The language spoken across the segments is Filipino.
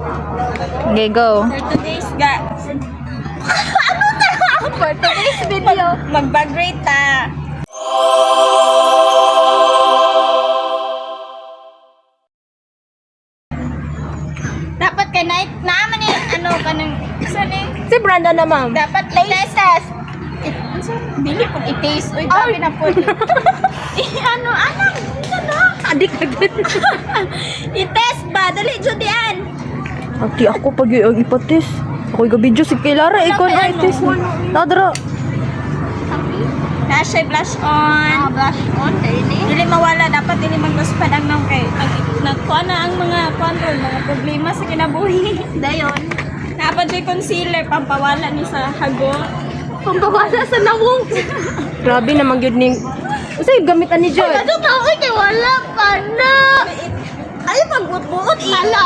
Okay, go. For today's For today's video. Mag-bag-rate ta. Dapat kay night naman ni ano kanang isa ni. Si Brandon na, ma'am. Dapat taste. Dili ko i-taste. Uy, grabe na po. Ano? Adik. I-test ba? Dali, Judian. Ati ako pag yung ipatis. Ako'y gabidyo si Kilara. Ikaw na itis. Nadra. Nasa blush on. Blush on, kaini. Dili mawala. Dapat dili magduspan ang nang kay. Nagkuha na ang mga control, mga problema sa kinabuhi. Dayon. Dapat yung concealer, pampawala ni sa hago. Pambawala sa nawong. Grabe naman yun ning. Kasi gamitan ni Joy. Ano ba? Uy, kay wala pa na. Ay, pagbuot-buot. Wala.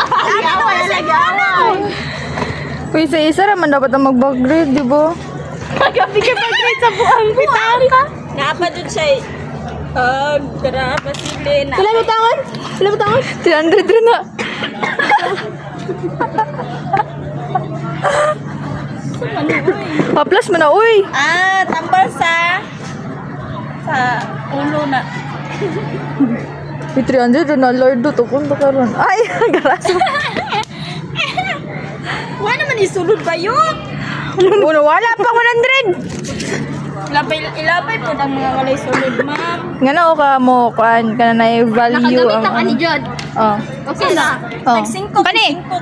Uy, sa isa naman dapat ang mag-bag-grade, di ba? Magabi ka pag-grade sa buang bitang. Dapat dun siya. Grabe sila na. Wala mo tangon? 300 rin na. Plus mo na, uy. Tambal sa ulo na. Uy, 300 rin na, Lord, to kung karon. Ay, garas. Wala naman isulod ba yun? Uno, wala pa 100. Ilapay po ang mga walay sulod, ma'am. Nga na ka mo, kan na value Nakagamit ang ang ani Jod. Oh. Okay na. Oh. Nag-5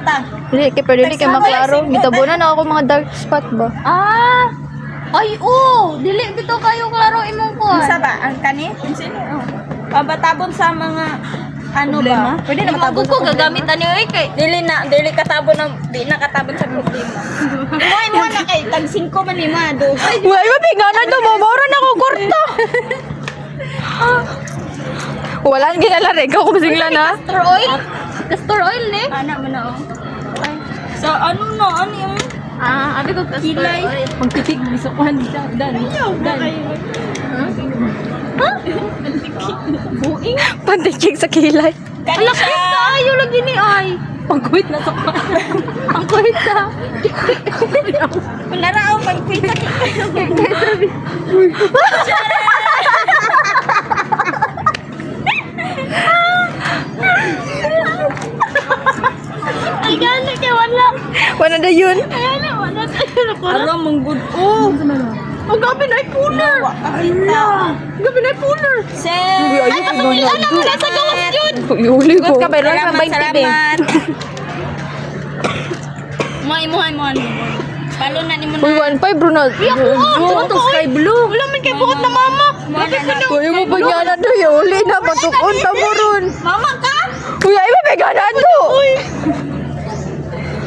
ta. Dili, kaya pero dili kay maklaro. Mitabunan ako mga dark spot ba? Ay, dili dito kayo klaro imong kuha. Isa ba? Ang kani? Sino? Pabatabon sa mga ano ba? Pwede na matabon Ko gagamit ani oy kay. Dili nakatabon sa problema. Mo na kay tag 5 man ni Mado. Uy, mabiganan to, mamora na ko kurta. Wala nang ginalari, ikaw kumasingla na. Castor oil ni. Anak mo na oh. So ano no? Ano yung Abi ko castor Kilay. oil. Pagtitig, bisukuhan dan. Buing. Pantichig sa kilay. Kani siya. Ayo lagi ni ay. Pagkuit na sa Ang kulit na. Narao pag-quit sa Ay gani kay wala. Wala na yun. Wala tayo na Alam mong good. Ang gabi na cooler. Gabi na cooler. Uy, ayun, Ano mo nasa gawas yun? Uli ko. Ka ba lang sa 20 be? Salamat. Mo. Palo na ni mo Uy, na. 1.5 bro na. to sky blue. Wala man kay buot na mama. Uy, mo pa niya na doy. Uli na, patukon ta mo ron. Mama ka? Uy, ay mabiganan to.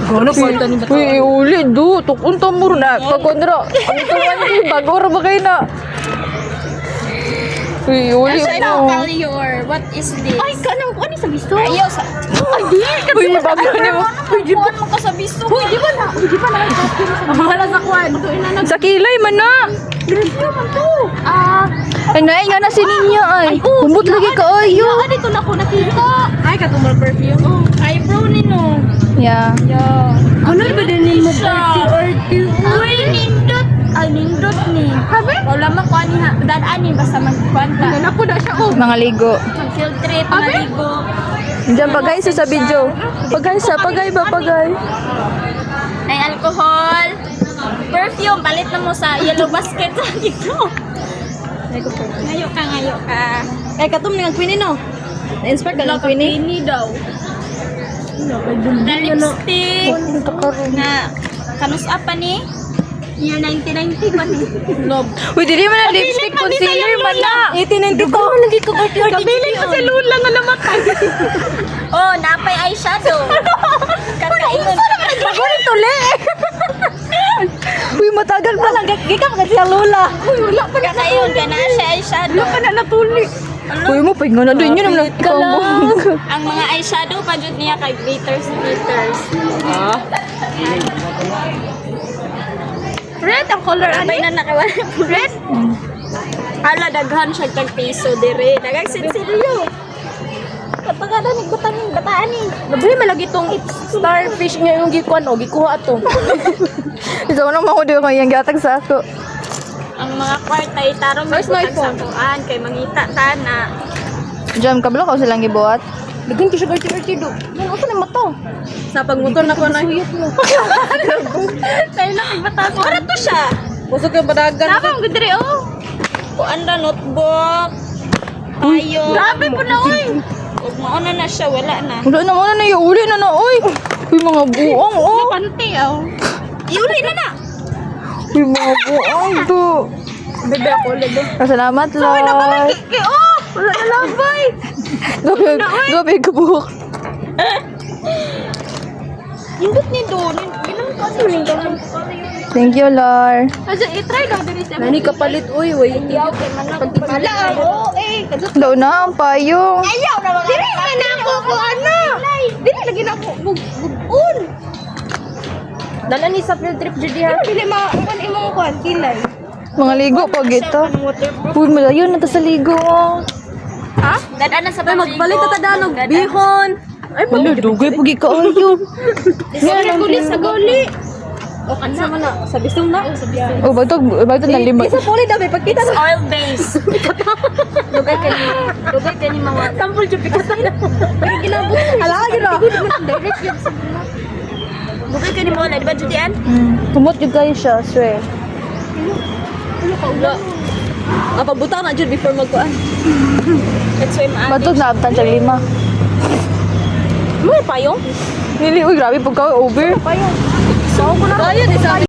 Gono pa ni Uy, uli do. Tukon ta mo ron. Pagkondra. Ang tuwan ni bagor ba kayo na? Uy, uli Asa mo. your what is this? Ay kanang ano sa bisto? Ayaw sa. Ay di. Uy, bago ni mo. Kuan mo ka sa biso. Uy, di ba na? Mahala sa kwan. Sa kilay man na. Review man to. Ay, naay nga na si Ninya ay. Humot lagi ka ay. Yo, dito na ko nakita. Ay katumol perfume. Eyebrow ni no. Yeah. Ano ba din mo perfume? Uy, nindot. Ay, nindot ni. Habe? Wala man kuan ni ha. Dadaan basta magkuan ta. Ganap ko na siya Mga ligo. Mag-filtrate, maligo. Diyan pagay sa video. Pagay ba pagay? Ay, alcohol. Perfume, palit na mo sa yellow basket sa dito. Ngayo ka. Ay, katum ni Queenie no. Na-inspire ka ng Queenie? Ini daw. Na lipstick. Na kanus apa ni? Year 1990 pa ni. Love. Uy, dili man na lipstick, concealer man na. 1892. lagi ko kabilin ko sa lula nga namatay. Oh, napay eyeshadow. Kakaingon. Bagay tuli. Uy, matagal pa lang. Gikap ka siya lula. Uy, wala pa na. Kakaingon ka na siya eyeshadow. Wala pa na natuli. Uy, mo pag nga na doon. Yun naman ikaw mo. Ang mga eyeshadow pa jud niya kay glitters. Red ang color ano? Abay na nakawala. Red? Ala, daghan siya tag piso dire. Dagang sinsilyo. pagada ni kutan ni bataan ni. Nabuhi malagi tong starfish nga yung gikuan o gikuha ato. Isa ko nang mahudi ko yung gatag sa ako. Ang mga kwarta itarong Where's my sa kuan kay mangita ta na. Jam, kabalo ka silang gibuhat. Daghan ko siya garti-garti do. Yan, asa na mata? Sa pagmotor na ko na. Suyot mo. Kay lang ibata ko. Ara to siya. Busog yung badagan. Saka ang gudre oh. Kuan na notebook. Ayo. Grabe po na oy. Ug mauna na siya wala na. Wala na muna na yung uli na na, oy. Uy, mga buong, oh. Panti oh. Iuli na na. Uy, mga buong to. Bebe ako ulit do. Salamat, Lord. Oh, wala na labay. Gabi kabuk. Indot ni do. Ginang ka sa ning daw. Thank you, Lord. Asa i-try daw diri sa. Nani kapalit uy, way. Wala oh eh. Daw na ang payong. Ayaw na mga. Dili na ako ko ano. Dili lagi na ako bubun. Dala ni sa field trip jud diha. Dili ma kan imong kuan kilay. Mga ligo pa gito. Uy, malayo na ta sa ligo. Oh. Ha? Dadaan na sa Magpalit ta danog bihon. Ay, wala, dugay pagi ka ayo. Yan ang kulis sa goli. O kansa man na sa bisong na. Sa bisong. Oh, bagtog ng lima. Isa puli daw may pagkita It's oil base. Dugay kani mga sample jud pikatan. Pero ginabot. Ala gyud. direct yun sa Dugay kani mo na di ba Judian? Kumot yung kayo siya, swear. Pabutang na jud before magkuan. Let's swim Batog na abtan siya lima. Mo payong? Nili, uy, grabe pagka over. Payong. Sao ko na. Ayun isa